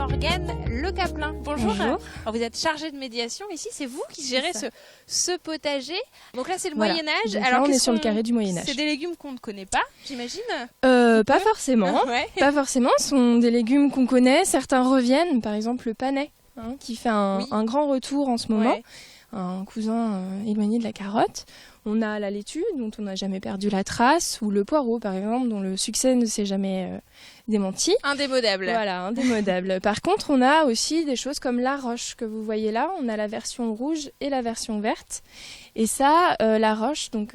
Morgane Le Caplin. Bonjour. Bonjour. Alors, vous êtes chargée de médiation ici, c'est vous qui gérez ce potager. Donc là c'est le Voilà. Moyen-Âge. Donc Alors là, on est sur le carré du Moyen-Âge. C'est des légumes qu'on ne connaît pas, j'imagine. Pas forcément. Ouais. Pas forcément. Ce sont des légumes qu'on connaît. Certains reviennent. Par exemple le panais, qui fait un grand retour en ce moment. Ouais. Un cousin éloigné de la carotte. On a la laitue, dont on n'a jamais perdu la trace, ou le poireau, par exemple, dont le succès ne s'est jamais démenti. Indémodable. Voilà, indémodable. Par contre, on a aussi des choses comme la roche que vous voyez là. On a la version rouge et la version verte. Et ça, la roche, donc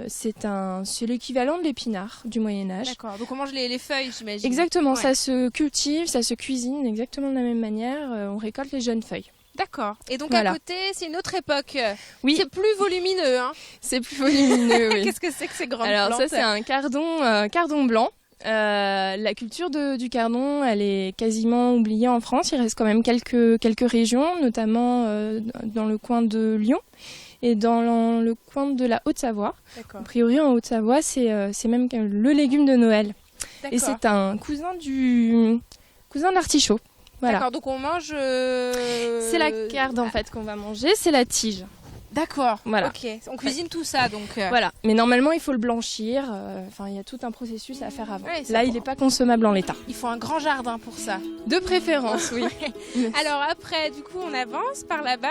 c'est l'équivalent de l'épinard du Moyen-Âge. D'accord, donc on mange les feuilles, j'imagine. Exactement, Ouais. ça se cultive, ça se cuisine exactement de la même manière. On récolte les jeunes feuilles. D'accord. Et donc Voilà. à côté, c'est une autre époque. Oui. C'est plus volumineux, hein. C'est plus volumineux, oui. Qu'est-ce que c'est que ces grandes Alors plantes? ça, c'est un cardon blanc. La culture du cardon, elle est quasiment oubliée en France. Il reste quand même quelques régions, notamment dans le coin de Lyon et dans le coin de la Haute-Savoie. D'accord. A priori, en Haute-Savoie, c'est même le légume de Noël. Et D'accord. c'est un cousin de l'artichaut. Voilà. D'accord, donc on mange... C'est la carde en fait qu'on va manger, c'est la tige. D'accord, Voilà. ok. On cuisine tout ça, donc... Voilà, mais normalement il faut le blanchir, il y a tout un processus à faire avant. Ouais, c'est Là bon. il n'est pas consommable en l'état. Il faut un grand jardin pour ça. De préférence, oui. Alors après, du coup, on avance par là-bas.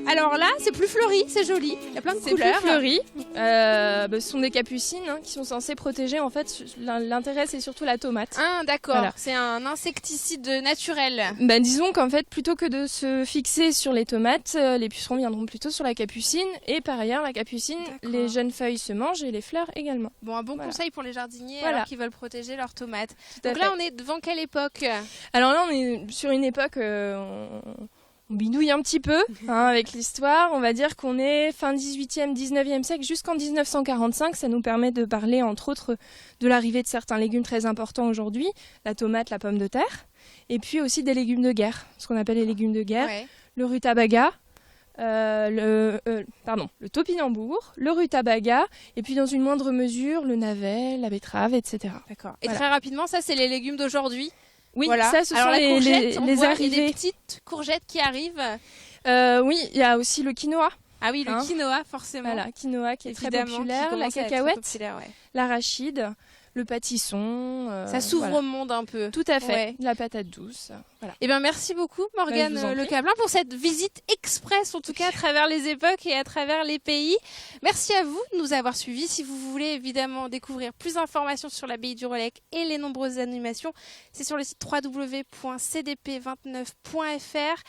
Alors là, c'est plus fleuri, c'est joli. Il y a plein de C'est couleurs. plus fleuri. Ce sont des capucines qui sont censées protéger. En fait, l'intérêt c'est surtout la tomate. Ah, d'accord. Voilà. C'est un insecticide naturel. Disons qu'en fait, plutôt que de se fixer sur les tomates, les pucerons viendront plutôt sur la capucine. Et par ailleurs, la capucine, D'accord. les jeunes feuilles se mangent et les fleurs également. Bon, un bon Voilà. conseil pour les jardiniers Voilà. alors qu'ils veulent protéger leurs tomates. Tout à Donc là, fait. on est devant quelle époque? Alors là, on est sur une époque, on bidouille un petit peu avec l'histoire. On va dire qu'on est fin 18e, 19e siècle jusqu'en 1945. Ça nous permet de parler, entre autres, de l'arrivée de certains légumes très importants aujourd'hui, la tomate, la pomme de terre, et puis aussi des légumes de guerre, ce qu'on appelle les légumes de guerre, Ouais. le rutabaga, le topinambour, le rutabaga, et puis dans une moindre mesure, le navet, la betterave, etc. D'accord. Et Voilà. très rapidement, ça, c'est les légumes d'aujourd'hui. Oui, Voilà. ça, ce Alors sont la les courgette, on voit, il y a arrivées. des petites courgettes qui arrivent. Oui, il y a aussi le quinoa. Ah oui, le Hein. quinoa, forcément. Voilà, quinoa qui est très Évidemment, qui populaire, la commence à être très cacahuète, populaire, ouais. l'arachide, le pâtisson. Ça s'ouvre voilà. au monde un peu. Tout à fait, Ouais. la patate douce. Voilà. Eh bien, merci beaucoup, Morgane Je vous en Le prie. Caplin, pour cette visite express, en tout cas, à travers les époques et à travers les pays. Merci à vous de nous avoir suivis. Si vous voulez évidemment découvrir plus d'informations sur l'abbaye du Relecq et les nombreuses animations, c'est sur le site www.cdp29.fr.